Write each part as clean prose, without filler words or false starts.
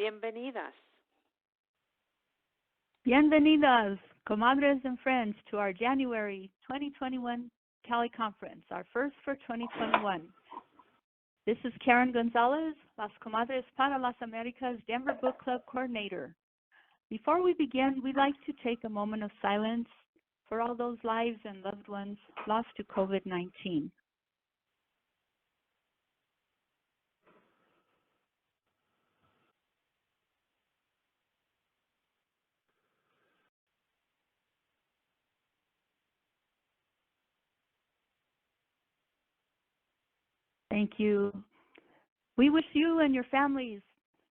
bienvenidas. Bienvenidas, comadres and friends, to our January 2021 Cali Conference, our first for 2021. This is Karen Gonzalez, Las Comadres para las Americas Denver Book Club Coordinator. Before we begin, we'd like to take a moment of silence for all those lives and loved ones lost to COVID-19. Thank you. We wish you and your families,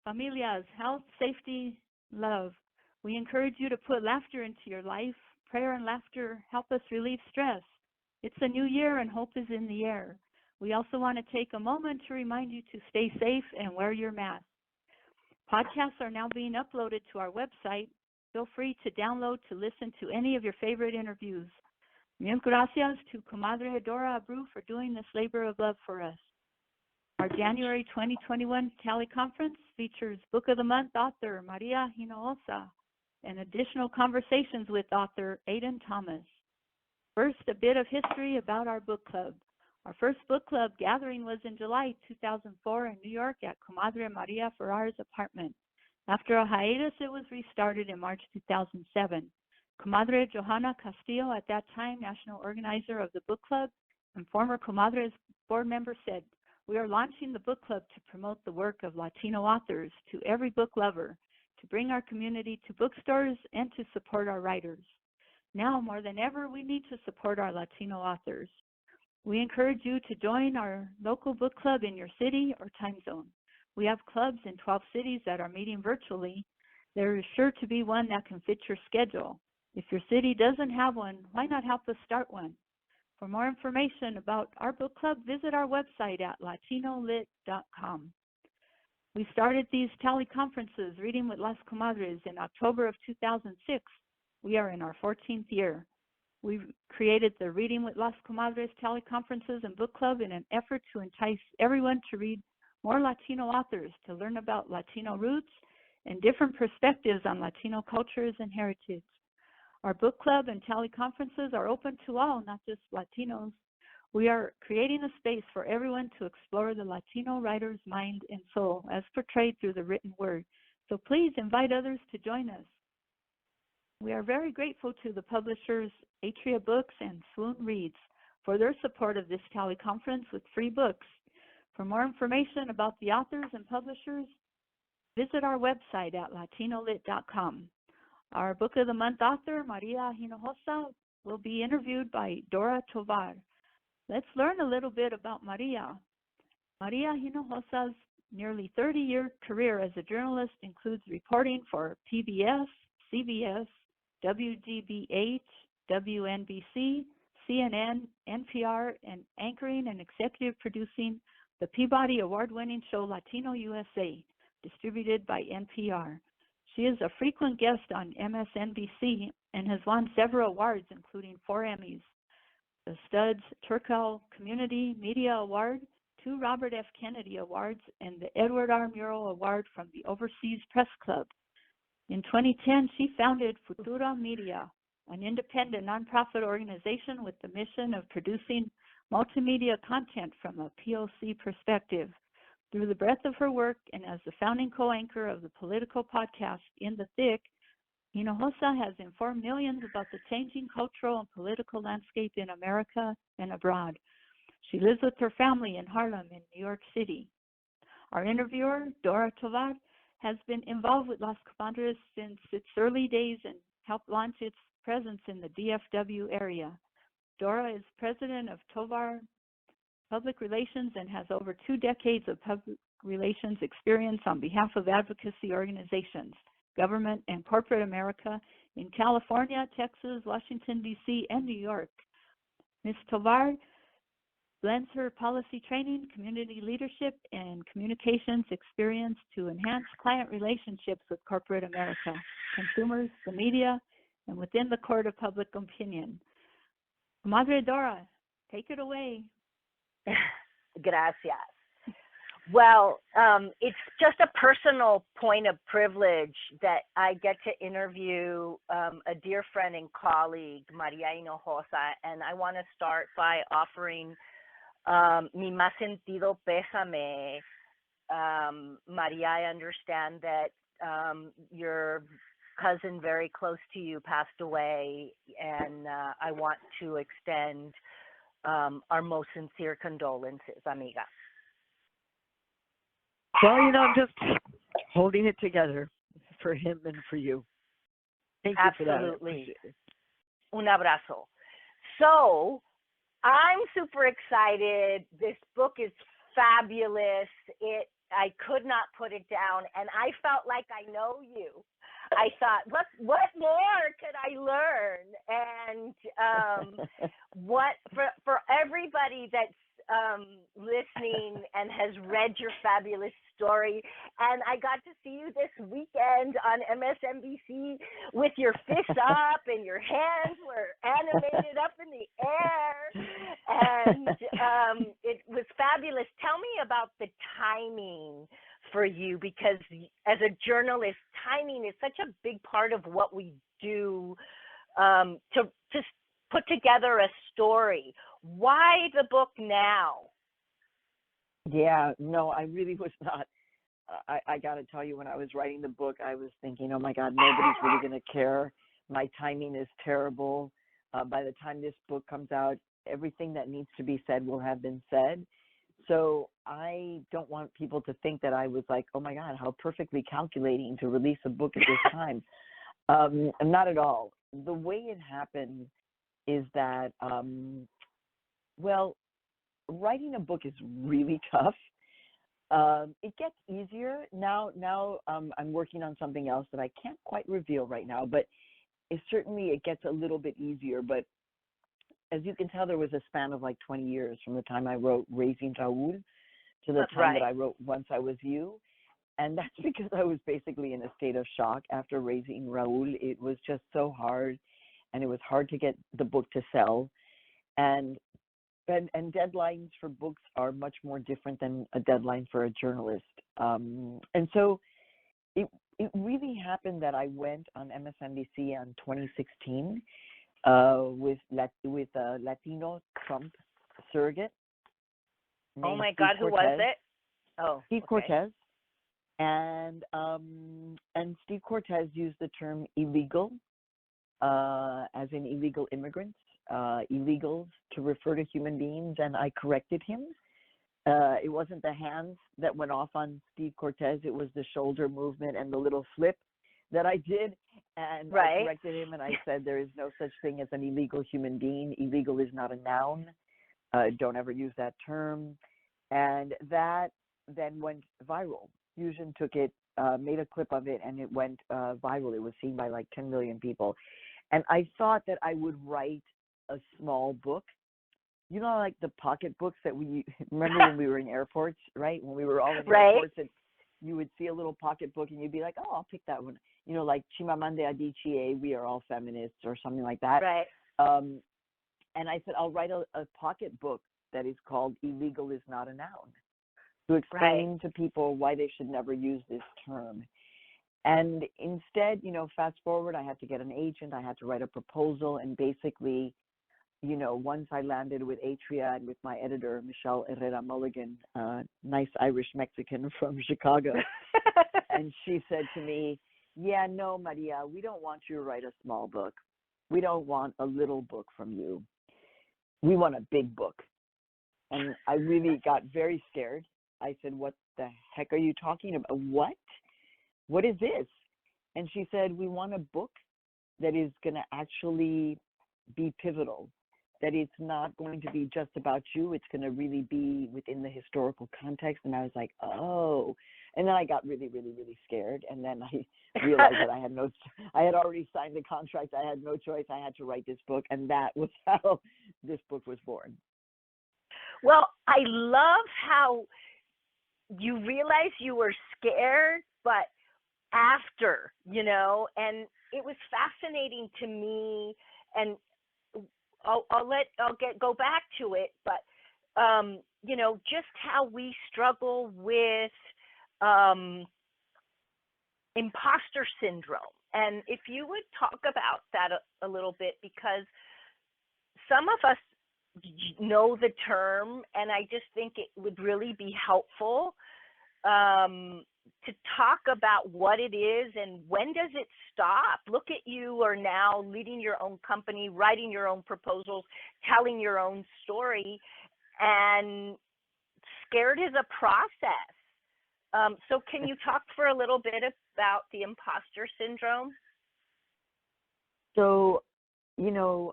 familias, health, safety, love. We encourage you to put laughter into your life. Prayer and laughter help us relieve stress. It's a new year and hope is in the air. We also want to take a moment to remind you to stay safe and wear your mask. Podcasts are now being uploaded to our website. Feel free to download to listen to any of your favorite interviews. Mil gracias to Comadre Dora Abreu for doing this labor of love for us. Our January 2021 Cali Conference features Book of the Month author Maria Hinojosa and additional conversations with author Aiden Thomas. First, a bit of history about our book club. Our first book club gathering was in July 2004 in New York at Comadre Maria Ferrar's apartment. After a hiatus, it was restarted in March 2007. Comadre Johanna Castillo, at that time national organizer of the book club and former Comadres board member, said, "We are launching the book club to promote the work of Latino authors to every book lover, to bring our community to bookstores and to support our writers. Now more than ever, we need to support our Latino authors. We encourage you to join our local book club in your city or time zone. We have clubs in 12 cities that are meeting virtually. There is sure to be one that can fit your schedule. If your city doesn't have one, why not help us start one? For more information about our book club, visit our website at latinolit.com. We started these Cali conferences, Reading with Las Comadres, in October of 2006. We are in our 14th year. We created the Reading with Las Comadres Cali conferences and book club in an effort to entice everyone to read more Latino authors, to learn about Latino roots and different perspectives on Latino cultures and heritage. Our book club and Cali conferences are open to all, not just Latinos. We are creating a space for everyone to explore the Latino writer's mind and soul as portrayed through the written word. So please invite others to join us. We are very grateful to the publishers Atria Books and Swoon Reads for their support of this Cali conference with free books. For more information about the authors and publishers, visit our website at latinolit.com. Our Book of the Month author, Maria Hinojosa, will be interviewed by Dora Tovar. Let's learn a little bit about Maria. Maria Hinojosa's nearly 30-year career as a journalist includes reporting for PBS, CBS, WGBH, WNBC, CNN, NPR, and anchoring and executive producing the Peabody Award-winning show Latino USA, distributed by NPR. She is a frequent guest on MSNBC and has won several awards, including 4 Emmys, the Studs Turkel Community Media Award, 2 Robert F. Kennedy Awards, and the Edward R. Murrow Award from the Overseas Press Club. In 2010, she founded Futura Media, an independent nonprofit organization with the mission of producing multimedia content from a POC perspective. Through the breadth of her work and as the founding co-anchor of the political podcast In the Thick, Hinojosa has informed millions about the changing cultural and political landscape in America and abroad. She lives with her family in Harlem in New York City. Our interviewer, Dora Tovar, has been involved with Las Comadres since its early days and helped launch its presence in the DFW area. Dora is president of Tovar Public Relations and has over 2 decades of public relations experience on behalf of advocacy organizations, government, and corporate America in California, Texas, Washington, D.C., and New York. Ms. Tovar blends her policy training, community leadership, and communications experience to enhance client relationships with corporate America, consumers, the media, and within the court of public opinion. Madre Dora, take it away. Gracias. Well, it's just a personal point of privilege that I get to interview a dear friend and colleague, Maria Hinojosa, and I want to start by offering mi más sentido pésame. Maria, I understand that your cousin very close to you passed away, and I want to extend our most sincere condolences, amiga. Well, just holding it together for him and for you. Thank you for that. Absolutely. Un abrazo. So, I'm super excited. This book is fabulous. I could not put it down, and I felt like I know you. I thought, what more could I learn? And what for everybody that's listening and has read your fabulous story, and I got to see you this weekend on MSNBC with your fists up and your hands were animated up in the air, and it was fabulous. Tell me about the timing for you, because as a journalist, timing is such a big part of what we do to put together a story. Why the book now? Yeah, no, I really was not. I got to tell you, when I was writing the book, I was thinking, oh my God, nobody's really going to care. My timing is terrible. By the time this book comes out, everything that needs to be said will have been said. So I don't want people to think that I was like, oh my God, how perfectly calculating to release a book at this time. Not at all. The way it happened is that, well, writing a book is really tough. It gets easier now. I'm working on something else that I can't quite reveal right now, but it gets a little bit easier. But as you can tell, there was a span of like 20 years from the time I wrote Raising Raul to the time that I wrote Once I Was You. And that's because I was basically in a state of shock after Raising Raul. It was just so hard, and it was hard to get the book to sell. And deadlines for books are much more different than a deadline for a journalist. And so it really happened that I went on MSNBC in 2016 with Latino Trump surrogate. Oh my God, who was it? Oh, Steve Cortez. And Steve Cortez used the term illegal, as in illegal immigrants, illegals, to refer to human beings, and I corrected him. It wasn't the hands that went off on Steve Cortez, it was the shoulder movement and the little flip that I did, and I corrected him, and I said there is no such thing as an illegal human being. Illegal is not a noun. Don't ever use that term. And that then went viral. Fusion took it, made a clip of it, and it went viral. It was seen by like 10 million people. And I thought that I would write a small book. You know, like the pocket books that we remember when we were in airports, right? When we were all in airports, and you would see a little pocket book and you'd be like, oh, I'll pick that one. You know, like Chimamande Adichie, We Are All Feminists, or something like that. Right. And I said, I'll write a pocket book that is called Illegal is Not a Noun, to explain to people why they should never use this term. And instead, fast forward, I had to get an agent, I had to write a proposal, and basically, once I landed with Atria and with my editor, Michelle Herrera Mulligan, nice Irish Mexican from Chicago, and she said to me, yeah, no, Maria, we don't want you to write a small book. We don't want a little book from you. We want a big book. And I really got very scared. I said, what the heck are you talking about? What? What is this? And she said, we want a book that is going to actually be pivotal, that it's not going to be just about you. It's going to really be within the historical context. And I was like, oh. And then I got really, really, really scared. And then I realized that I had already signed the contract. I had no choice. I had to write this book. And that was how this book was born. Well, I love how you realized you were scared, but after, and it was fascinating to me, and go back to it, but just how we struggle with um, imposter syndrome. And if you would talk about that a little bit, because some of us know the term, and I just think it would really be helpful to talk about what it is and when does it stop. Look at you are now leading your own company, writing your own proposals, telling your own story, and scared is a process. So can you talk for a little bit about the imposter syndrome? So,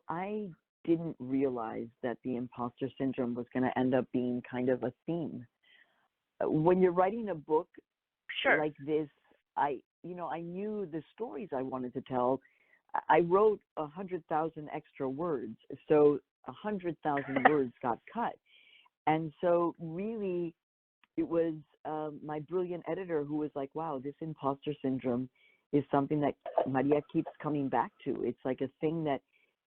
I didn't realize that the imposter syndrome was going to end up being kind of a theme. When you're writing a book Sure. like this, I knew the stories I wanted to tell. I wrote 100,000 extra words, so 100,000 words got cut. And so really, it was my brilliant editor who was like, wow, this imposter syndrome is something that Maria keeps coming back to. It's like a thing that,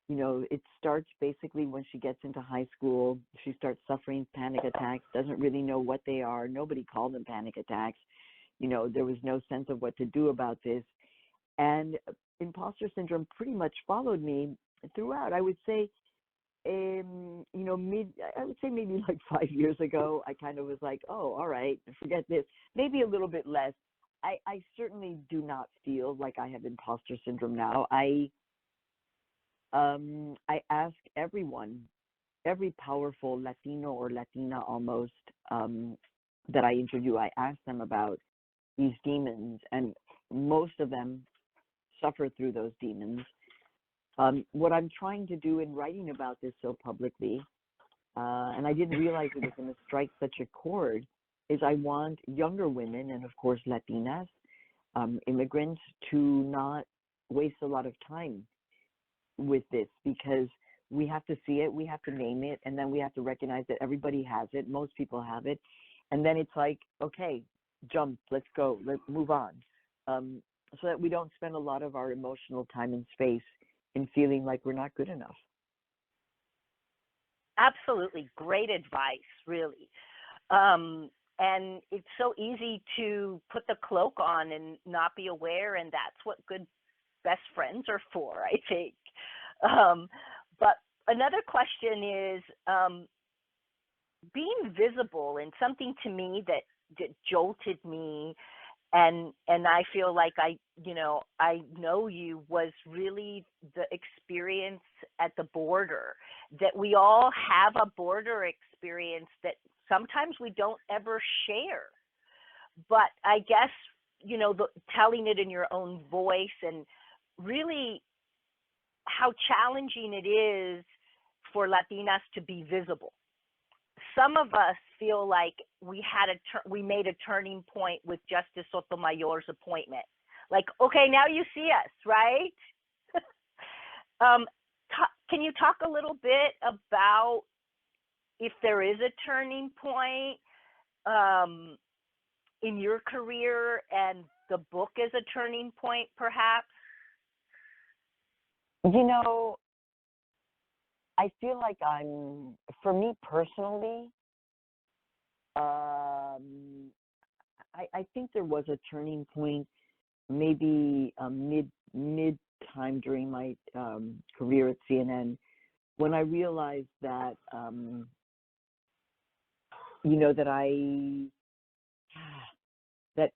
it starts basically when she gets into high school. She starts suffering panic attacks, doesn't really know what they are. Nobody called them panic attacks. There was no sense of what to do about this. And imposter syndrome pretty much followed me throughout. I would say, I would say maybe like 5 years ago, I kind of was like, oh, all right, forget this. Maybe a little bit less. I certainly do not feel like I have imposter syndrome now. I ask everyone, every powerful Latino or Latina almost that I interview, I ask them about these demons, and most of them suffer through those demons. What I'm trying to do in writing about this so publicly, and I didn't realize it was going to strike such a chord, is I want younger women, and of course Latinas, immigrants, to not waste a lot of time with this, because we have to see it, we have to name it, and then we have to recognize that everybody has it, most people have it, and then it's like, okay, jump, let's go, let's move on, so that we don't spend a lot of our emotional time and space in feeling like we're not good enough. Absolutely. Great advice, really. And it's so easy to put the cloak on and not be aware, and that's what good best friends are for, I think. But another question is being visible, and something to me that jolted me, and I feel like I know you, was really the experience at the border, that we all have a border experience that sometimes we don't ever share. But I guess, telling it in your own voice, and really how challenging it is for Latinas to be visible. Some of us feel like we made a turning point with Justice Sotomayor's appointment. Like, okay, now you see us, right? Can you talk a little bit about if there is a turning point in your career, and the book is a turning point, perhaps? I feel like for me personally, I think there was a turning point, maybe mid time during my career at CNN, when I realized that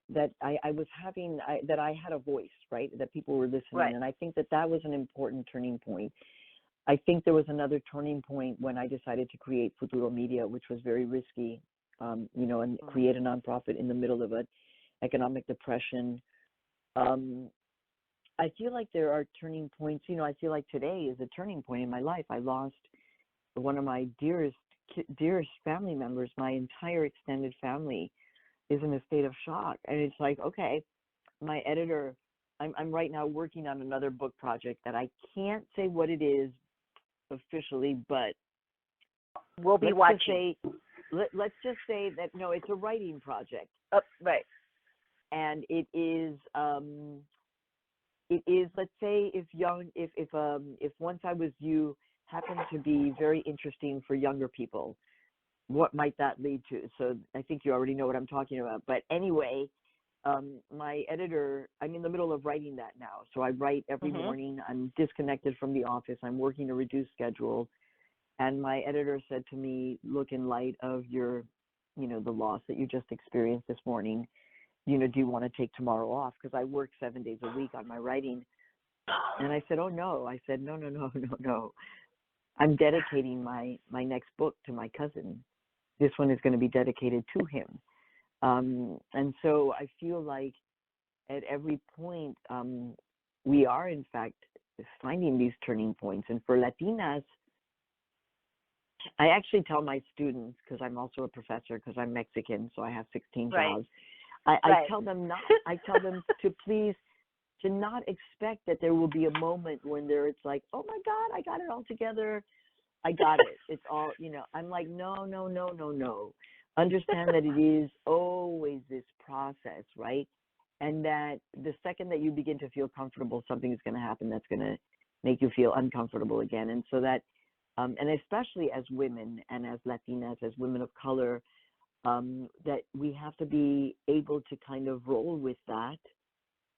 that I was having, that I had a voice, right? That people were listening, right. And I think that was an important turning point. I think there was another turning point when I decided to create Futuro Media, which was very risky, and create a nonprofit in the middle of an economic depression. I feel like there are turning points. I feel like today is a turning point in my life. I lost one of my dearest family members. My entire extended family is in a state of shock, and it's like, okay, my editor, I'm right now working on another book project that I can't say what it is officially, but we'll be watching. Let's just say that no, it's a writing project. Right. And it is let's say if Once I Was You happened to be very interesting for younger people, what might that lead to? So I think you already know what I'm talking about. But anyway, my editor, I'm in the middle of writing that now. So I write every morning. I'm disconnected from the office. I'm working a reduced schedule. And my editor said to me, look, in light of your, the loss that you just experienced this morning, do you want to take tomorrow off? Because I work 7 days a week on my writing. And I said, oh, no. I said, no. I'm dedicating my next book to my cousin. This one is going to be dedicated to him. And so I feel like at every point, we are, in fact, finding these turning points. And for Latinas, I actually tell my students, because I'm also a professor, because I'm Mexican, so I have 16 jobs. I tell them to please, to not expect that there will be a moment when it's like, oh my God, I got it all together. I got it. It's all, I'm like, no. Understand that it is always this process, right? And that the second that you begin to feel comfortable, something is going to happen that's going to make you feel uncomfortable again. And so that, and especially as women and as Latinas, as women of color, that we have to be able to kind of roll with that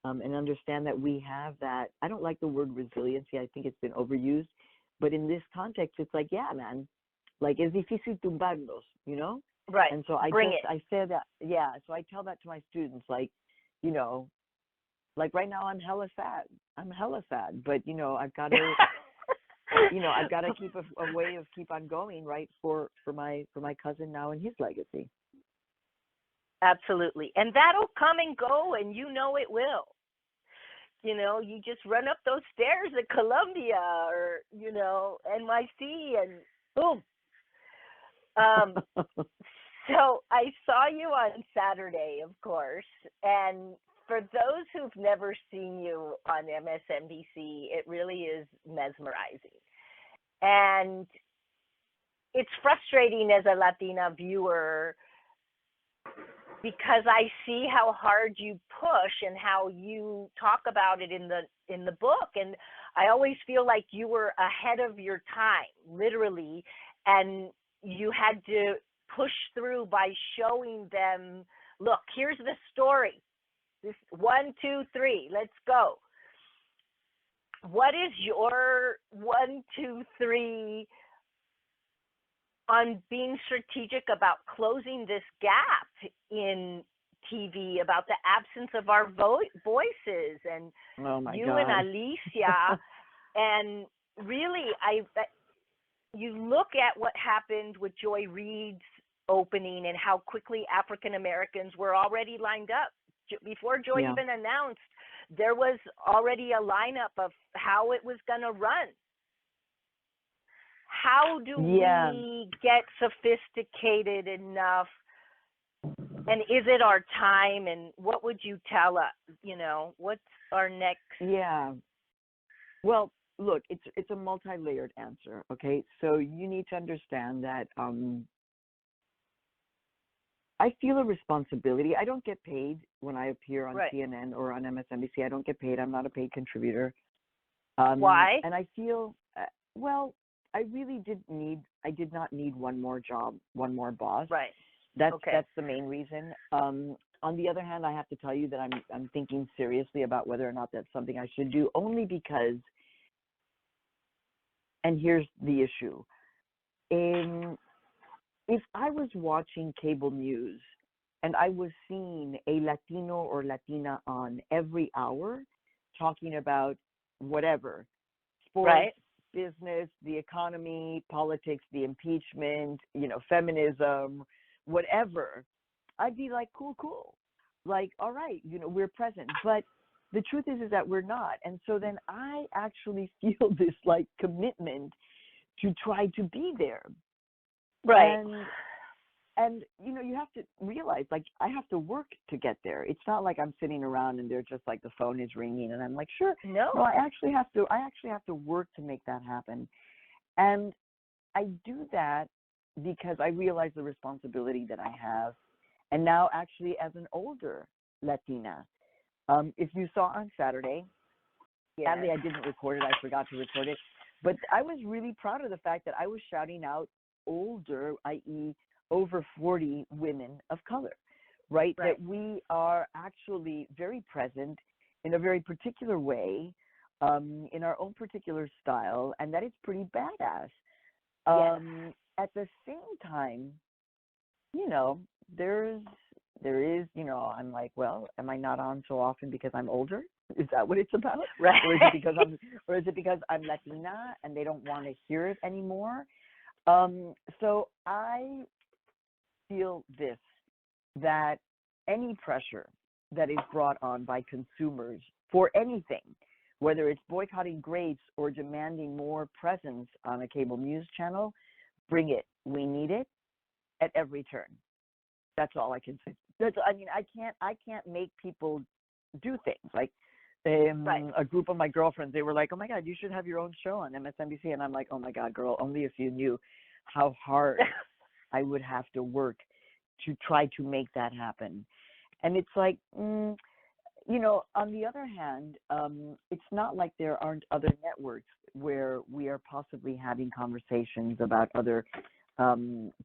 and understand that we have that. I don't like the word resiliency. I think it's been overused. But in this context, it's like, yeah, man, like es difícil tumbarnos, Right. And so I say that, yeah. So I tell that to my students, like, like right now I'm hella sad, but I've got to, I've got to keep a way of keep on going, right, for my cousin now and his legacy. Absolutely. And that'll come and go, and it will. You just run up those stairs at Columbia or, NYC and boom. So I saw you on Saturday, of course, and for those who've never seen you on MSNBC, it really is mesmerizing. And it's frustrating as a Latina viewer because I see how hard you push and how you talk about it in the book, and I always feel like you were ahead of your time, literally, and you had to push through by showing them, look, here's the story. This 1, 2, 3, let's go. What is your 1, 2, 3 on being strategic about closing this gap in TV, about the absence of our voices, and you God. and Alicia, and really, you look at what happened with Joy Reid's opening and how quickly African Americans were already lined up. Before Joy even announced, there was already a lineup of how it was going to run. How do we get sophisticated enough, and is it our time, and what would you tell us? What's our next? Yeah. Well, look, it's a multi-layered answer, okay? So you need to understand that I feel a responsibility. I don't get paid when I appear on CNN or on MSNBC. I don't get paid. I'm not a paid contributor. Why? And I feel, I really I did not need one more job, one more boss. Right. That's the main reason. On the other hand, I have to tell you that I'm thinking seriously about whether or not that's something I should do, only because, and here's the issue. If I was watching cable news and I was seeing a Latino or Latina on every hour talking about whatever, sports, business, the economy, politics, the impeachment, feminism, whatever, I'd be like, cool. Like, all right, we're present. But the truth is that we're not. And so then I actually feel this like commitment to try to be there. Right. And you have to realize, like, I have to work to get there. It's not like I'm sitting around and they're just like the phone is ringing and I'm like, sure. No, I actually have to work to make that happen. And I do that because I realize the responsibility that I have. And now actually as an older Latina, if you saw on Saturday, sadly I didn't record it. I forgot to record it. But I was really proud of the fact that I was shouting out older, i.e., over 40 women of color, right? Right. That we are actually very present in a very particular way, in our own particular style, and that is pretty badass. Yes. At the same time, you know, there is, you know, I'm like, well, am I not on so often because I'm older? Is that what it's about? Right. Or is it because I'm Latina and they don't want to hear it anymore? So I feel this, that any pressure that is brought on by consumers for anything, whether it's boycotting grapes or demanding more presence on a cable news channel, bring it. We need it at every turn. That's all I can say. I mean, I can't make people do things. Like Right. a group of my girlfriends, they were like, "Oh my God, you should have your own show on MSNBC," and I'm like, "Oh my God, girl, only if you knew how hard I would have to work to try to make that happen." And it's like, you know, on the other hand, it's not like there aren't other networks where we are possibly having conversations about other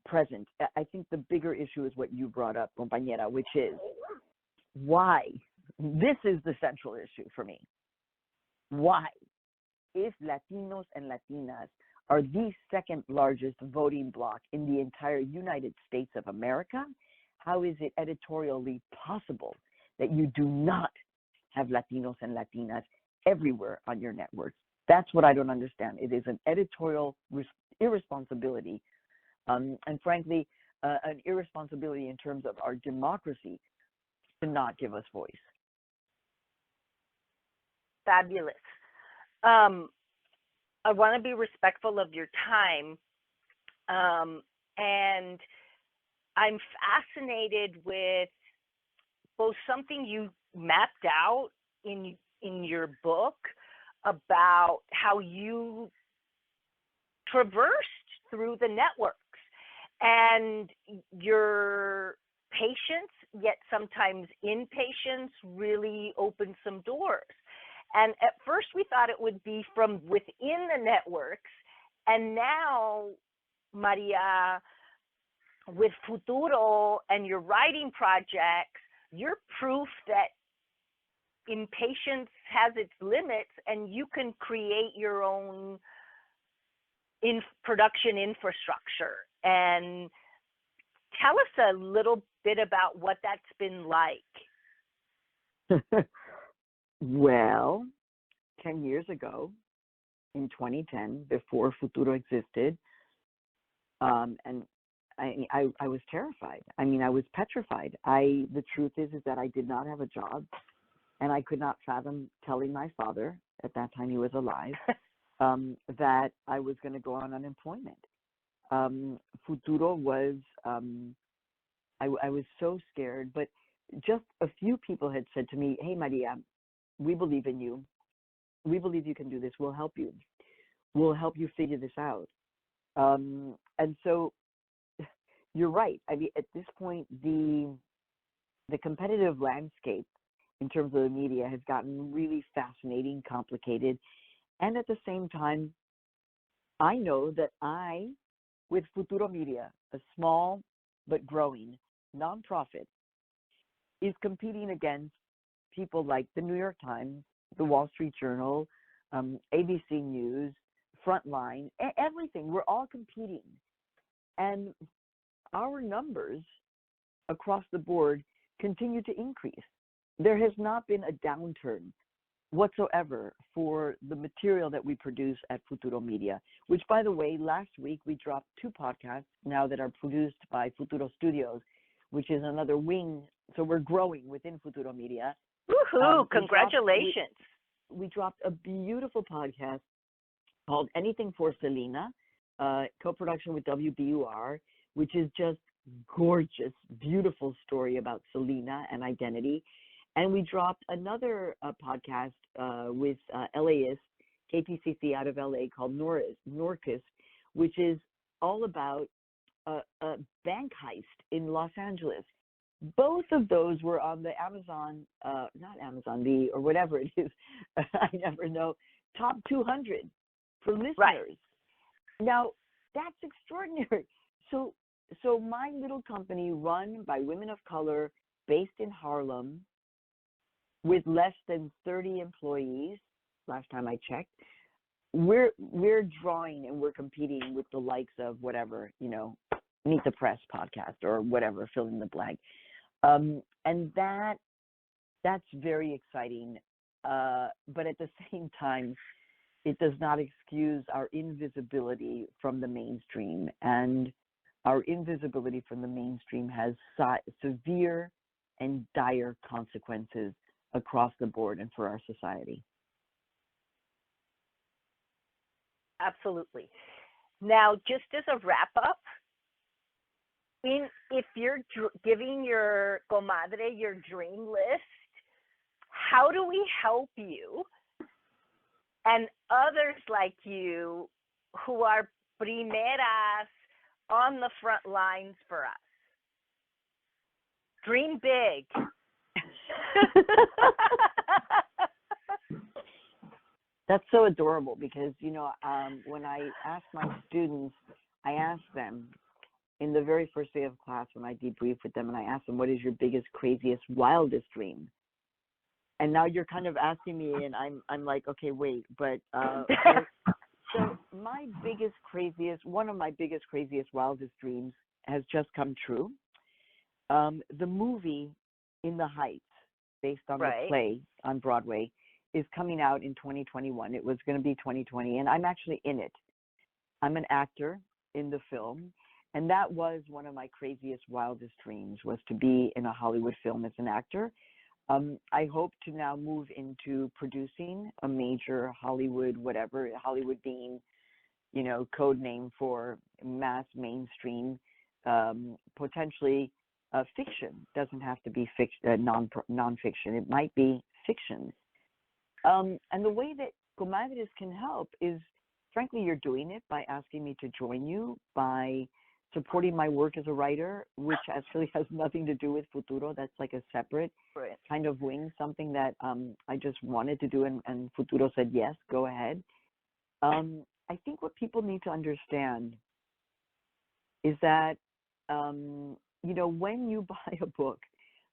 present. I think the bigger issue is what you brought up, compañera, which is why. This is the central issue for me. Why, if Latinos and Latinas are the second largest voting bloc in the entire United States of America, how is it editorially possible that you do not have Latinos and Latinas everywhere on your networks? That's what I don't understand. It is an editorial irresponsibility, and frankly, an irresponsibility in terms of our democracy to not give us voice. Fabulous. I want to be respectful of your time, and I'm fascinated with both something you mapped out in your book about how you traversed through the networks and your patience, yet sometimes impatience, really opened some doors. And at first we thought it would be from within the networks. And now, Maria, with Futuro and your writing projects, you're proof that impatience has its limits and you can create your own production infrastructure. And tell us a little bit about what that's been like. Well, 10 years ago, in 2010, before Futuro existed, and I was terrified. I mean, I was petrified. The truth is that I did not have a job, and I could not fathom telling my father, at that time he was alive, that I was going to go on unemployment. Futuro was, I was so scared, but just a few people had said to me, "Hey, Maria, we believe in you. We believe you can do this. We'll help you. We'll help you figure this out." And so you're right. I mean, at this point, the competitive landscape in terms of the media has gotten really fascinating, complicated. And at the same time, I know that with Futuro Media, a small but growing nonprofit, is competing against people like the New York Times, the Wall Street Journal, ABC News, Frontline, everything. We're all competing. And our numbers across the board continue to increase. There has not been a downturn whatsoever for the material that we produce at Futuro Media, which, by the way, last week we dropped 2 podcasts now that are produced by Futuro Studios, which is another wing. So we're growing within Futuro Media. Woohoo! Congratulations. We dropped a beautiful podcast called Anything for Selena, co-production with WBUR, which is just gorgeous, beautiful story about Selena and identity. And we dropped another podcast with LAist, KPCC out of LA, called Norcus, which is all about a bank heist in Los Angeles. Both of those were on the Amazon, not Amazon, or whatever it is, I never know, top 200 for listeners. Right. Now, that's extraordinary. So so my little company, run by women of color, based in Harlem, with less than 30 employees, last time I checked, we're drawing and we're competing with the likes of whatever, Meet the Press podcast or whatever, fill in the blank. And that's very exciting. But at the same time, it does not excuse our invisibility from the mainstream. And our invisibility from the mainstream has severe and dire consequences across the board and for our society. Absolutely. Now, just as a wrap up, if you're giving your comadre your dream list, how do we help you and others like you who are primeras on the front lines for us? Dream big. That's so adorable because, when I ask my students, I ask them in the very first day of class when I debrief with them, and I ask them, what is your biggest, craziest, wildest dream? And now you're kind of asking me, and I'm like, okay, wait, but so one of my biggest, craziest, wildest dreams has just come true. The movie In the Heights, based on the play on Broadway, is coming out in 2021. It was going to be 2020, and I'm actually in it. I'm an actor in the film, and that was one of my craziest, wildest dreams, was to be in a Hollywood film as an actor. I hope to now move into producing a major Hollywood, whatever, Hollywood being, code name for mass mainstream, potentially fiction. Doesn't have to be nonfiction. It might be fiction. And the way that Comadres can help is, frankly, you're doing it by asking me to join you, by supporting my work as a writer, which actually has nothing to do with Futuro. That's like a separate kind of wing, something that I just wanted to do, and Futuro said, yes, go ahead. I think what people need to understand is that, when you buy a book,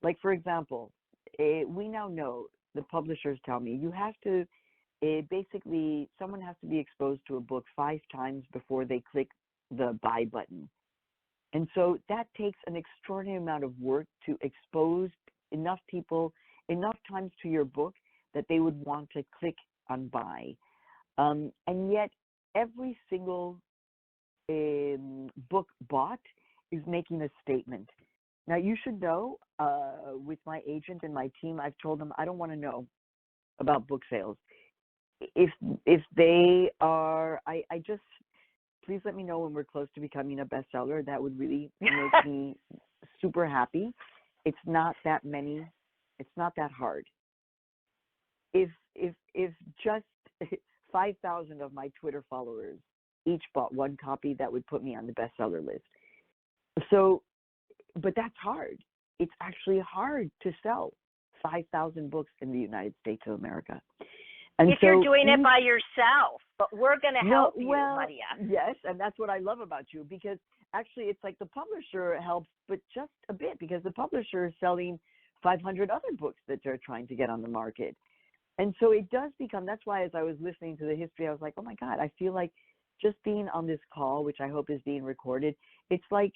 like, for example, we now know, the publishers tell me, you have to, basically, someone has to be exposed to a book 5 times before they click the buy button. And so that takes an extraordinary amount of work to expose enough people, enough times to your book that they would want to click on buy. And yet every single book bought is making a statement. Now, you should know, with my agent and my team, I've told them I don't want to know about book sales. If they are, I just, please let me know when we're close to becoming a bestseller. That would really make me super happy. It's not that many. It's not that hard. If just 5,000 of my Twitter followers each bought one copy, that would put me on the bestseller list. So, but that's hard. It's actually hard to sell 5,000 books in the United States of America. And if you're doing it by yourself, but we're going to help you, Maria. Yes, and that's what I love about you, because actually it's like the publisher helps, but just a bit, because the publisher is selling 500 other books that they're trying to get on the market. And so it does become, that's why as I was listening to the history, I was like, oh my God, I feel like just being on this call, which I hope is being recorded, it's like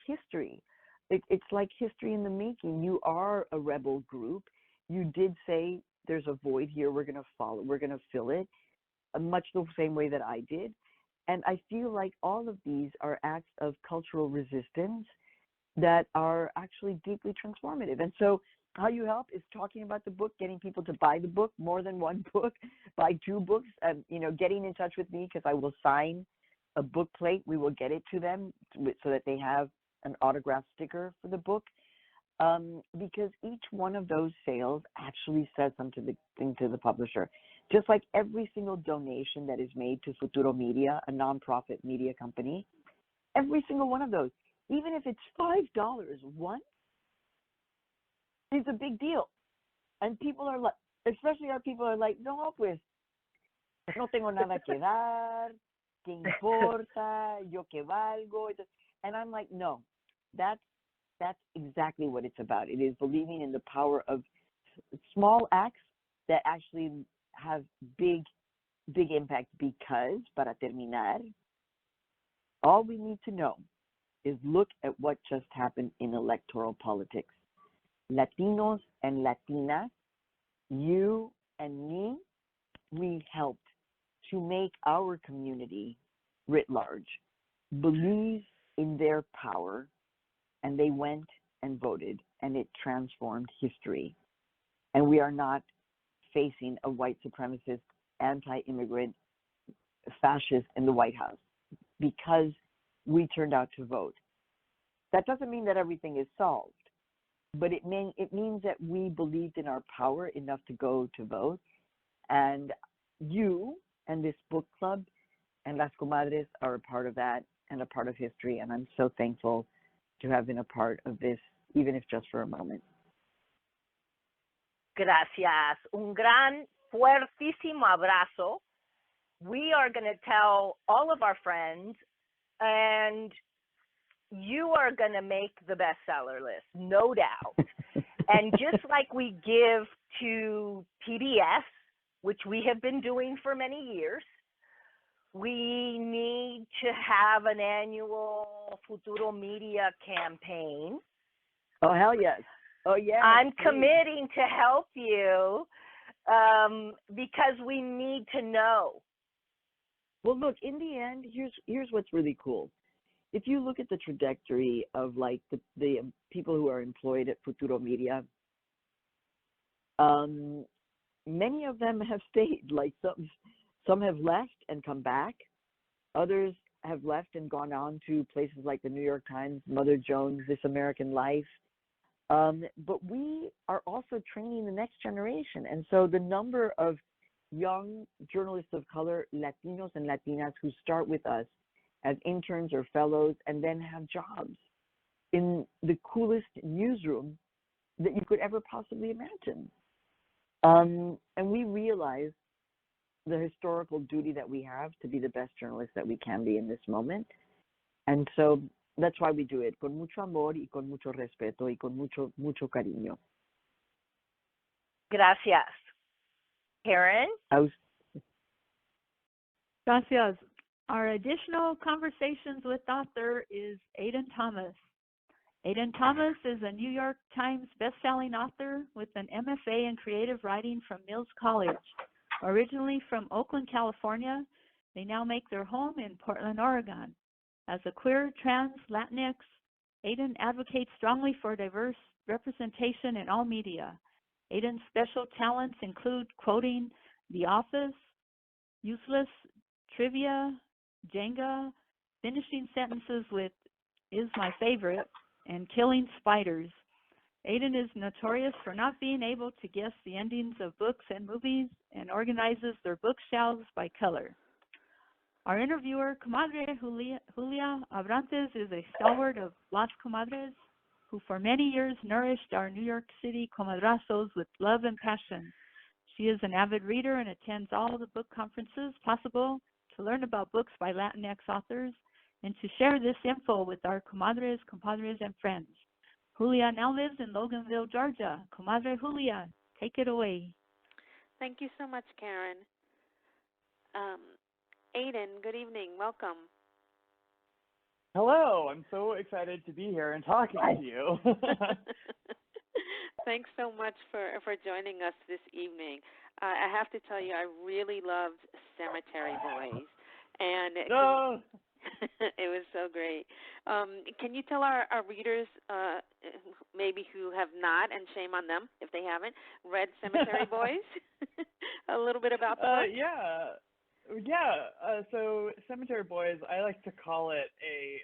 history. It's like history in the making. You are a rebel group. You did say there's a void here. We're going to fill it, much the same way that I did. And I feel like all of these are acts of cultural resistance that are actually deeply transformative. And so how you help is talking about the book, getting people to buy the book, more than one book, buy 2 books, getting in touch with me, because I will sign a book plate. We will get it to them so that they have an autograph sticker for the book. Because each one of those sales actually says something to the publisher. Just like every single donation that is made to Futuro Media, a nonprofit media company, every single one of those, even if it's $5 once, is a big deal. And people are like, especially our people are like, no, pues, no tengo nada que dar, ¿qué importa? Yo que valgo. And I'm like, no, that's exactly what it's about. It is believing in the power of small acts that actually have big impact, because, para terminar, all we need to know is look at what just happened in electoral politics. Latinos and Latinas, you and me, we helped to make our community writ large believe in their power, and they went and voted, and it transformed history. And we are not facing a white supremacist, anti-immigrant fascist in the White House because we turned out to vote. That doesn't mean that everything is solved, but it means that we believed in our power enough to go to vote. And you and this book club and Las Comadres are a part of that and a part of history. And I'm so thankful to have been a part of this, even if just for a moment. Gracias. Un gran, fuertísimo abrazo. We are going to tell all of our friends, and you are going to make the bestseller list, no doubt. And just like we give to PBS, which we have been doing for many years, we need to have an annual Futuro Media campaign. Oh, hell yes. Oh, yeah. I'm committing to help you because we need to know. Well, look, in the end, here's what's really cool. If you look at the trajectory of like the people who are employed at Futuro Media, many of them have stayed. Like some have left and come back. Others have left and gone on to places like the New York Times, Mother Jones, This American Life. But we are also training the next generation. And so the number of young journalists of color, Latinos and Latinas, who start with us as interns or fellows and then have jobs in the coolest newsroom that you could ever possibly imagine. And we realize the historical duty that we have to be the best journalists that we can be in this moment. And so that's why we do it, con mucho amor y con mucho respeto y con mucho cariño. Gracias. Karen? Gracias. Our additional conversations with author is Aiden Thomas. Aiden Thomas is a New York Times bestselling author with an MFA in creative writing from Mills College. Originally from Oakland, California, they now make their home in Portland, Oregon. As a queer, trans, Latinx, Aiden advocates strongly for diverse representation in all media. Aiden's special talents include quoting The Office, Useless, Trivia, Jenga, finishing sentences with is my favorite, and killing spiders. Aiden is notorious for not being able to guess the endings of books and movies and organizes their bookshelves by color. Our interviewer, Comadre Julia Abrantes, is a stalwart of Las Comadres, who for many years nourished our New York City comadrazos with love and passion. She is an avid reader and attends all the book conferences possible to learn about books by Latinx authors and to share this info with our comadres, compadres, and friends. Julia now lives in Loganville, Georgia. Comadre Julia, take it away. Thank you so much, Karen. Aiden, good evening. Welcome. Hello. I'm so excited to be here and talking to you. Thanks so much for joining us this evening. I have to tell you, I really loved Cemetary Boys, and it was so great. Can you tell our readers, maybe who have not, and shame on them if they haven't, read Cemetary Boys, a little bit about the book? So Cemetary Boys, I like to call it a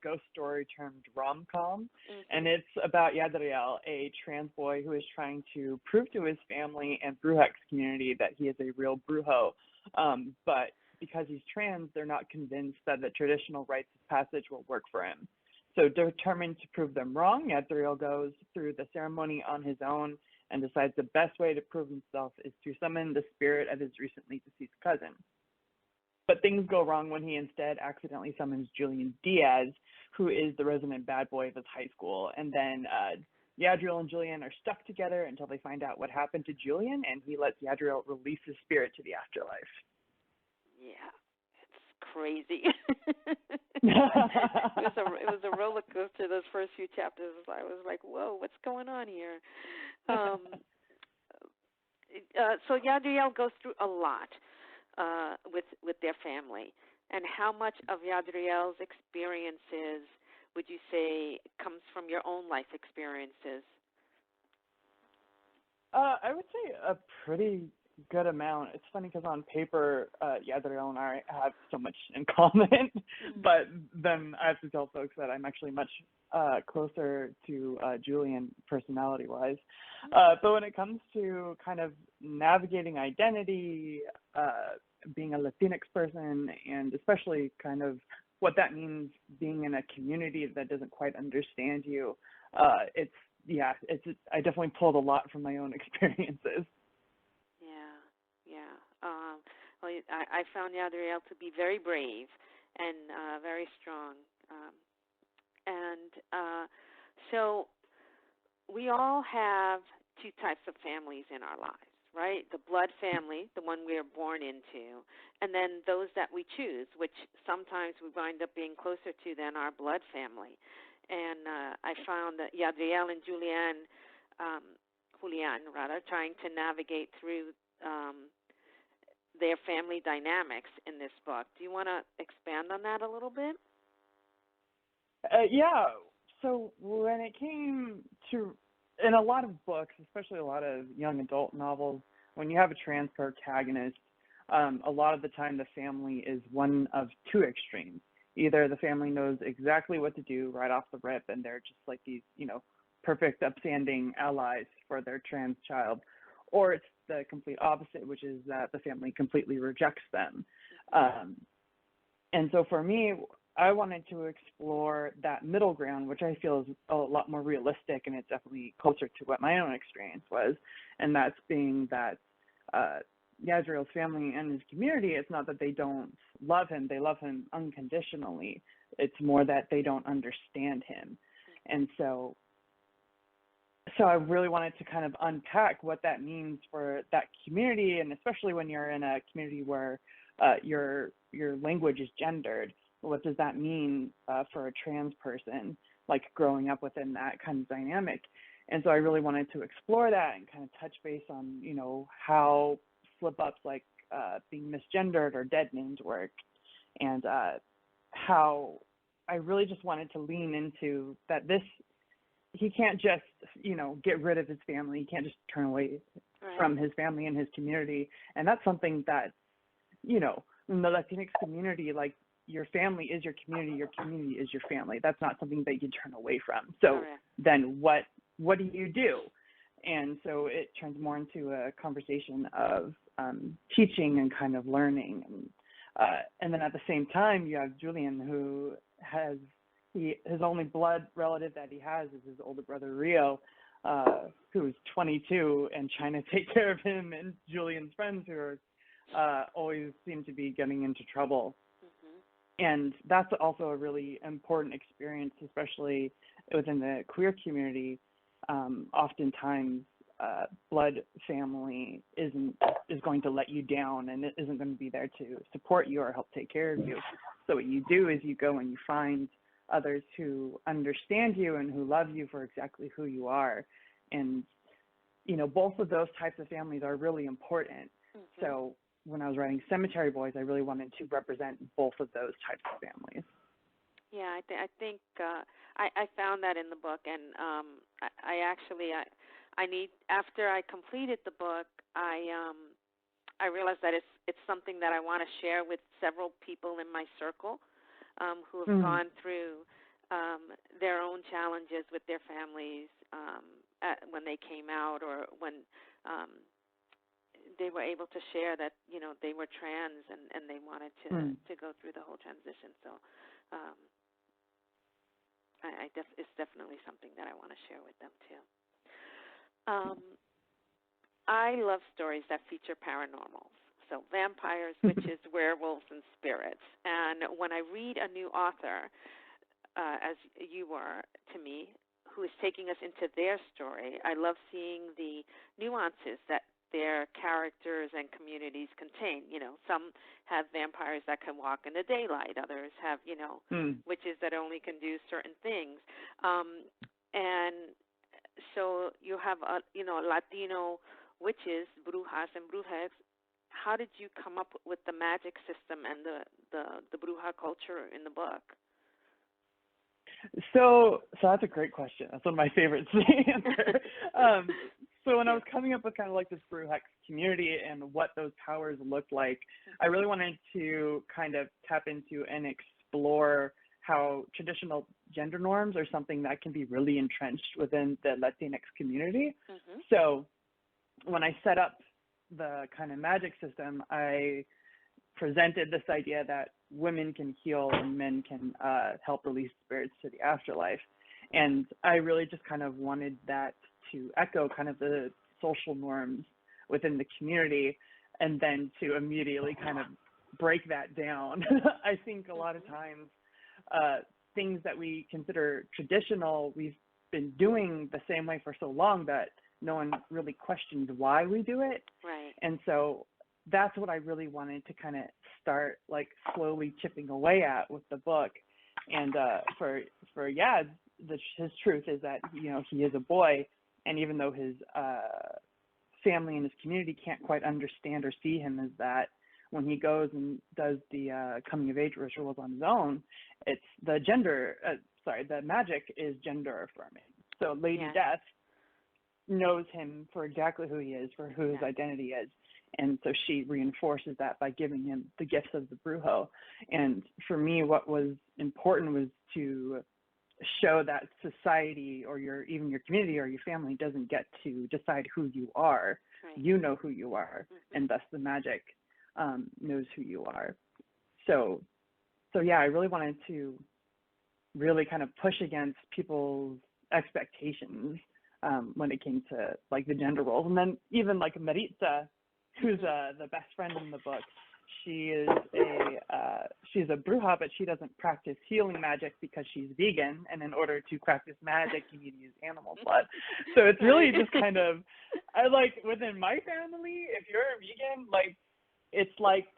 ghost story termed rom-com, and it's about Yadriel, a trans boy who is trying to prove to his family and Brujex community that he is a real brujo, but because he's trans, they're not convinced that the traditional rites of passage will work for him. So determined to prove them wrong, Yadriel goes through the ceremony on his own and decides the best way to prove himself is to summon the spirit of his recently deceased cousin. But things go wrong when he instead accidentally summons Julian Diaz, who is the resident bad boy of his high school. And then Yadriel and Julian are stuck together until they find out what happened to Julian, and he lets Yadriel release his spirit to the afterlife. Yeah, it's crazy. It was a roller coaster. Those first few chapters, I was like, "Whoa, what's going on here?" So Yadriel goes through a lot with their family. And how much of Yadriel's experiences would you say comes from your own life experiences? I would say a pretty good amount. It's funny because on paper, Yadriel and I have so much in common, but then I have to tell folks that I'm actually much closer to Julian personality-wise. But when it comes to kind of navigating identity, being a Latinx person, and especially kind of what that means being in a community that doesn't quite understand you, I definitely pulled a lot from my own experiences. Well, I found Yadriel to be very brave and very strong. So we all have two types of families in our lives, right? The blood family, the one we are born into, and then those that we choose, which sometimes we wind up being closer to than our blood family. And I found that Yadriel and Julian, trying to navigate through their family dynamics in this book. Do you want to expand on that a little bit? Yeah. So when it came to, in a lot of books, especially a lot of young adult novels, when you have a trans protagonist, a lot of the time the family is one of two extremes. Either the family knows exactly what to do right off the rip, and they're just like these, perfect, upstanding allies for their trans child, or it's the complete opposite, which is that the family completely rejects them. And so for me, I wanted to explore that middle ground, which I feel is a lot more realistic, and it's definitely closer to what my own experience was. And that's being that Yadriel's family and his community, it's not that they don't love him, they love him unconditionally. It's more that they don't understand him. And so I really wanted to kind of unpack what that means for that community, and especially when you're in a community where your language is gendered. What does that mean for a trans person, like growing up within that kind of dynamic? And so I really wanted to explore that and kind of touch base on, how slip-ups like being misgendered or dead names work, and how I really just wanted to lean into that he can't just, get rid of his family. He can't just turn away from his family and his community. And that's something that, in the Latinx community, like, your family is your community is your family. That's not something that you turn away from. So then what do you do? And so it turns more into a conversation of teaching and kind of learning. And then at the same time, you have Julian, who his only blood relative that he has is his older brother, Rio, who's 22 and trying to take care of him and Julian's friends who are always seem to be getting into trouble. And that's also a really important experience, especially within the queer community. Oftentimes, blood family is going to let you down and it isn't going to be there to support you or help take care of you. So what you do is you go and you find others who understand you and who love you for exactly who you are. And, both of those types of families are really important. So when I was writing Cemetary Boys, I really wanted to represent both of those types of families. Yeah, I think I found that in the book, and I need, after I completed the book, I realized that it's something that I want to share with several people in my circle who have gone through their own challenges with their families when they came out, or when they were able to share that they were trans and they wanted to go through the whole transition. So it's definitely something that I want to share with them too. I love stories that feature paranormals. So vampires, witches, werewolves, and spirits. And when I read a new author, as you were to me, who is taking us into their story, I love seeing the nuances that their characters and communities contain. You know, some have vampires that can walk in the daylight. Others have, witches that only can do certain things. And so you have, Latino witches, brujas and brujas. How did you come up with the magic system and the bruja culture in the book? So that's a great question. That's one of my favorites to answer. So when I was coming up with kind of like this bruja community and what those powers looked like, I really wanted to kind of tap into and explore how traditional gender norms are something that can be really entrenched within the Latinx community. Mm-hmm. So when I set up the kind of magic system, I presented this idea that women can heal and men can help release spirits to the afterlife. And I really just kind of wanted that to echo kind of the social norms within the community, and then to immediately kind of break that down. I think a lot of times things that we consider traditional, we've been doing the same way for so long that no one really questions why we do it. Right. And so that's what I really wanted to kind of start like slowly chipping away at with the book. And for Yad, his truth is that, he is a boy, and even though his family and his community can't quite understand or see him as that, when he goes and does the coming of age rituals on his own, it's the magic is gender affirming. So Lady Death knows him for exactly who he is, for who his identity is. And so she reinforces that by giving him the gifts of the brujo. And for me, what was important was to show that society or even your community or your family doesn't get to decide who you are. Right. You know who you are, and thus the magic knows who you are. So yeah, I really wanted to really kind of push against people's expectations when it came to like the gender roles. And then even like Maritza, who's the best friend in the book, she's a bruja, but she doesn't practice healing magic because she's vegan, and in order to practice magic you need to use animal blood. So it's really just kind of, I like within my family, if you're a vegan, like it's like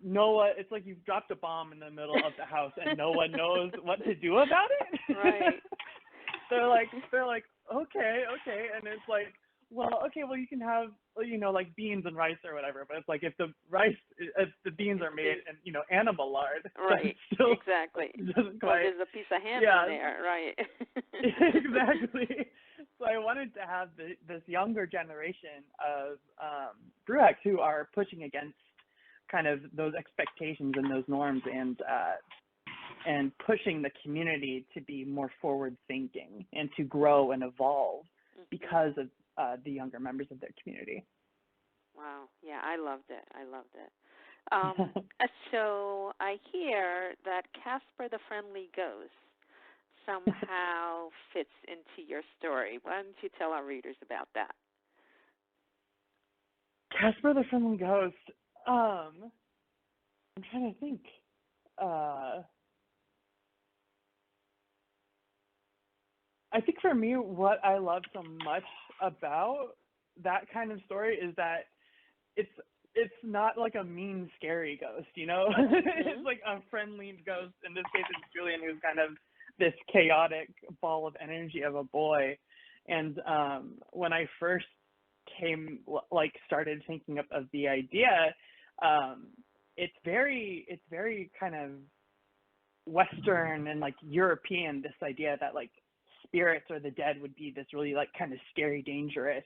it's like you've dropped a bomb in the middle of the house and no one knows what to do about it. Right. they're like okay, and it's like, well, you can have, like beans and rice or whatever, but it's like if the beans are made in, animal lard. Right, still exactly. Doesn't quite, there's a piece of ham in there, right. Exactly. So I wanted to have this younger generation of Bruhex who are pushing against kind of those expectations and those norms, and pushing the community to be more forward thinking and to grow and evolve because of the younger members of their community. Wow. Yeah, I loved it. So I hear that Casper the Friendly Ghost somehow fits into your story. Why don't you tell our readers about that? Casper the Friendly Ghost. I'm trying to think. I think for me, what I love so much about that kind of story is that it's not like a mean, scary ghost, It's like a friendly ghost. In this case, it's Julian, who's kind of this chaotic ball of energy of a boy. And when I first started thinking of the idea, it's very kind of Western and like European, this idea that like spirits or the dead would be this really like kind of scary, dangerous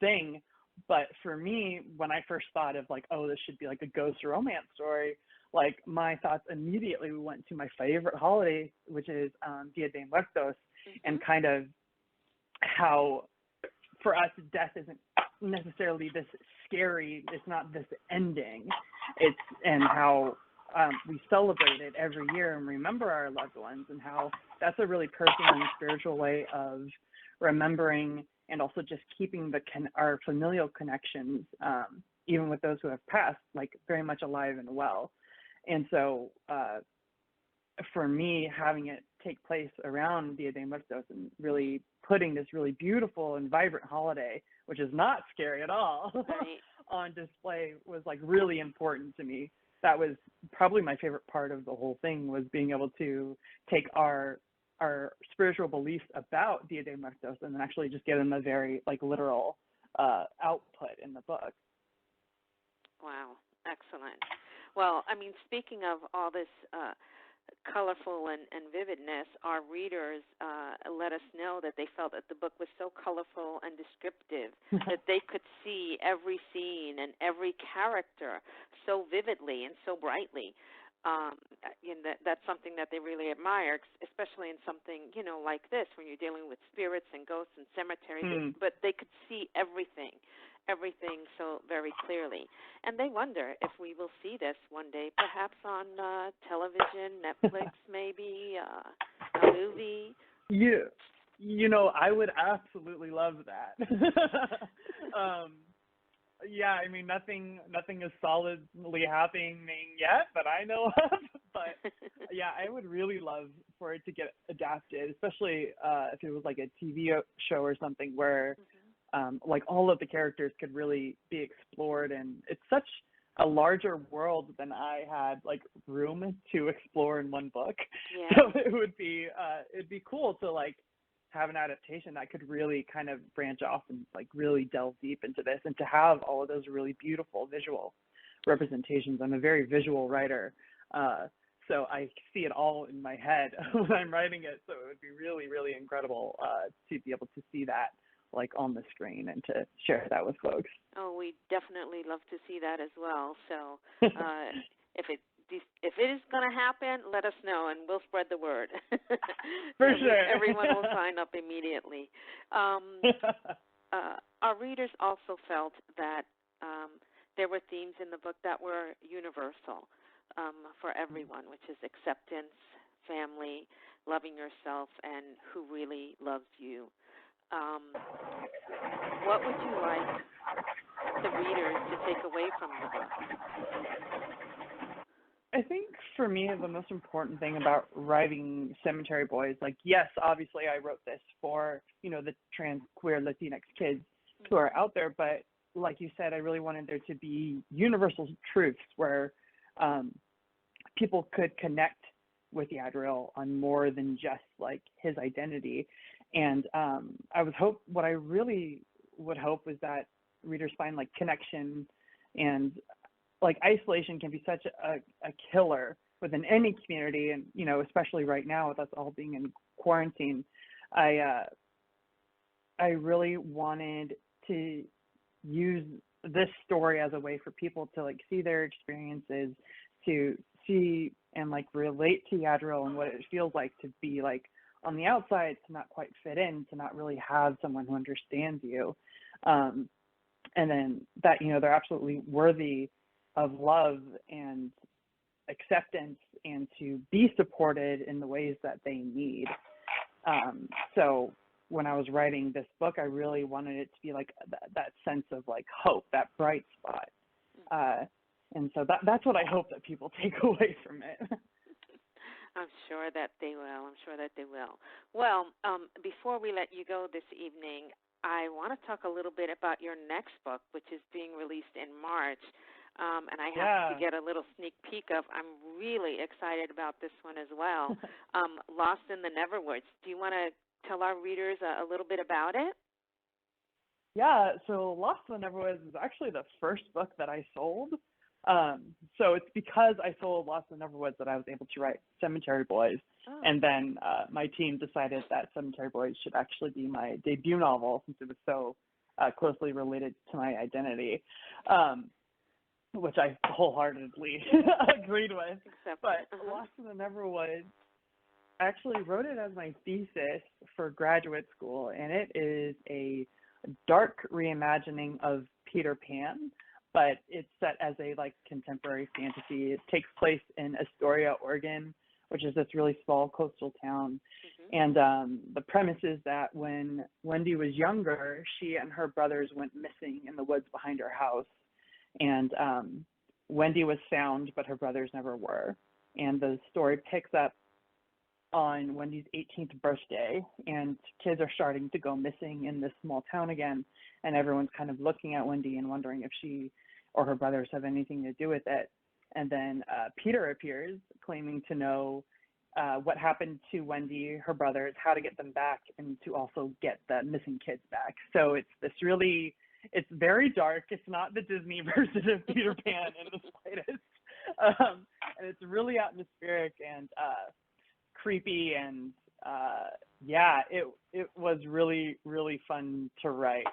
thing. But for me, when I first thought of like, oh, this should be like a ghost romance story, like my thoughts immediately went to my favorite holiday, which is Dia de Muertos, and kind of how for us death isn't necessarily this scary, it's not this ending, and how we celebrate it every year and remember our loved ones, and how that's a really personal and spiritual way of remembering and also just keeping our familial connections even with those who have passed, like very much alive and well. And so for me, having it take place around Dia de Muertos and really putting this really beautiful and vibrant holiday, which is not scary at all, right. on display was like really important to me. That was probably my favorite part of the whole thing, was being able to take our spiritual beliefs about Dia de Muertos and then actually just give them a very like literal output in the book. Wow, excellent. Well, I mean, speaking of all this colorful and vividness, our readers let us know that they felt that the book was so colorful and descriptive that they could see every scene and every character so vividly and so brightly. And that's something that they really admire, especially in something, you know, like this, when you're dealing with spirits and ghosts and cemeteries. But they could see everything so very clearly. And they wonder if we will see this one day, perhaps on television, Netflix, maybe, a movie. Yeah, you know, I would absolutely love that. Yeah, I mean, nothing is solidly happening yet that I know of, but yeah, I would really love for it to get adapted, especially if it was like a TV show or something where like all of the characters could really be explored, and it's such a larger world than I had like room to explore in one book. Yeah. So it'd be cool to like have an adaptation that could really kind of branch off and like really delve deep into this, and to have all of those really beautiful visual representations. I'm a very visual writer, so I see it all in my head when I'm writing it. So it would be really, really incredible to be able to see that like on the screen and to share that with folks. Oh, we definitely love to see that as well. So if it is going to happen, let us know and we'll spread the word. For sure. Everyone will sign up immediately. Our readers also felt that there were themes in the book that were universal for everyone, which is acceptance, family, loving yourself, and who really loves you. What would you like the readers to take away from the book? I think for me, the most important thing about writing Cemetary Boys, like, yes, obviously I wrote this for, you know, the trans, queer, Latinx kids who are out there, but like you said, I really wanted there to be universal truths where people could connect with Yadriel on more than just like his identity. And what I really would hope was that readers find like connection, and like isolation can be such a killer within any community, and you know, especially right now with us all being in quarantine. I really wanted to use this story as a way for people to like see their experiences, to see and like relate to Yadriel and what it feels like to be like on the outside, to not quite fit in, to not really have someone who understands you, and then that, you know, they're absolutely worthy of love and acceptance and to be supported in the ways that they need. So when I was writing this book, I really wanted it to be like that sense of like hope, that bright spot. And so that's what I hope that people take away from it. I'm sure that they will. Well, before we let you go this evening, I want to talk a little bit about your next book, which is being released in March. And I have to get a little sneak peek of, I'm really excited about this one as well, Lost in the Neverwoods. Do you want to tell our readers a little bit about it? Yeah, so Lost in the Neverwoods is actually the first book that I sold. So it's because I sold Lost in the Neverwoods that I was able to write Cemetary Boys. Oh. And then my team decided that Cemetary Boys should actually be my debut novel, since it was so closely related to my identity, which I wholeheartedly agreed with. But Lost in the Neverwoods, I actually wrote it as my thesis for graduate school, and it is a dark reimagining of Peter Pan, but it's set as a like contemporary fantasy. It takes place in Astoria, Oregon, which is this really small coastal town. And the premise is that when Wendy was younger, she and her brothers went missing in the woods behind her house. And Wendy was found, but her brothers never were. And the story picks up on Wendy's 18th birthday, and kids are starting to go missing in this small town again, and everyone's kind of looking at Wendy and wondering if she or her brothers have anything to do with it. And then Peter appears, claiming to know what happened to Wendy, her brothers, how to get them back, and to also get the missing kids back. So it's very dark. It's not the Disney version of Peter Pan in the slightest. And it's really atmospheric and creepy, and it was really, really fun to write.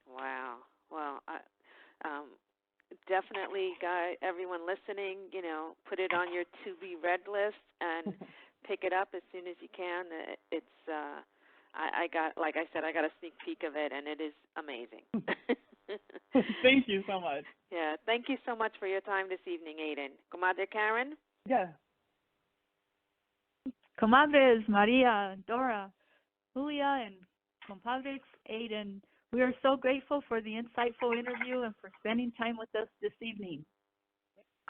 Wow. Well, definitely, everyone listening, put it on your to be read list and pick it up as soon as you can. It's I got a sneak peek of it, and it is amazing. Thank you so much. Yeah, thank you so much for your time this evening, Aiden. Comadre Karen? Yeah. Comadres, Maria, Dora, Julia, and compadres, Aiden, we are so grateful for the insightful interview and for spending time with us this evening.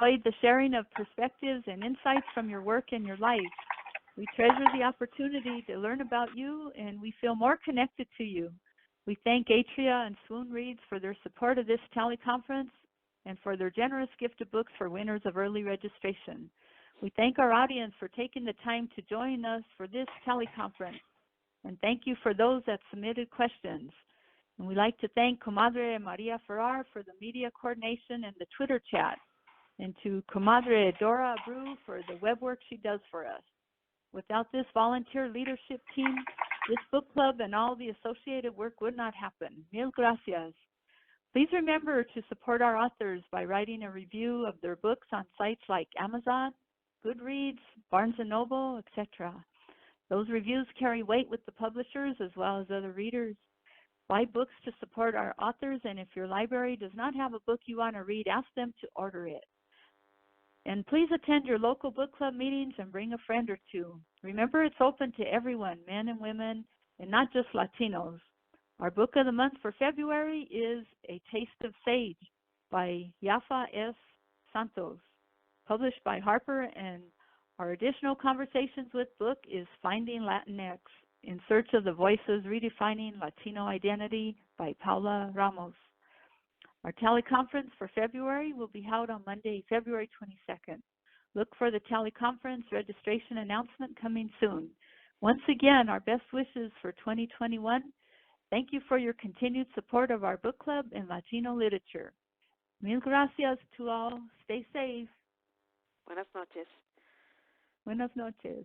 We enjoyed the sharing of perspectives and insights from your work and your life. We treasure the opportunity to learn about you, and we feel more connected to you. We thank Atria and Swoon Reads for their support of this teleconference and for their generous gift of books for winners of early registration. We thank our audience for taking the time to join us for this teleconference, and thank you for those that submitted questions. And we'd like to thank Comadre Maria Ferrar for the media coordination and the Twitter chat, and to Comadre Dora Abreu for the web work she does for us. Without this volunteer leadership team, this book club and all the associated work would not happen. Mil gracias. Please remember to support our authors by writing a review of their books on sites like Amazon, Goodreads, Barnes & Noble, etc. Those reviews carry weight with the publishers as well as other readers. Buy books to support our authors, and if your library does not have a book you want to read, ask them to order it. And please attend your local book club meetings and bring a friend or two. Remember, it's open to everyone, men and women, and not just Latinos. Our book of the month for February is A Taste of Sage by Yafa S. Santos, published by Harper, and our additional conversations with book is Finding Latinx, In Search of the Voices Redefining Latino Identity by Paula Ramos. Our teleconference for February will be held on Monday, February 22nd. Look for the teleconference registration announcement coming soon. Once again, our best wishes for 2021. Thank you for your continued support of our book club and Latino literature. Mil gracias to all. Stay safe. Buenas noches. Buenas noches.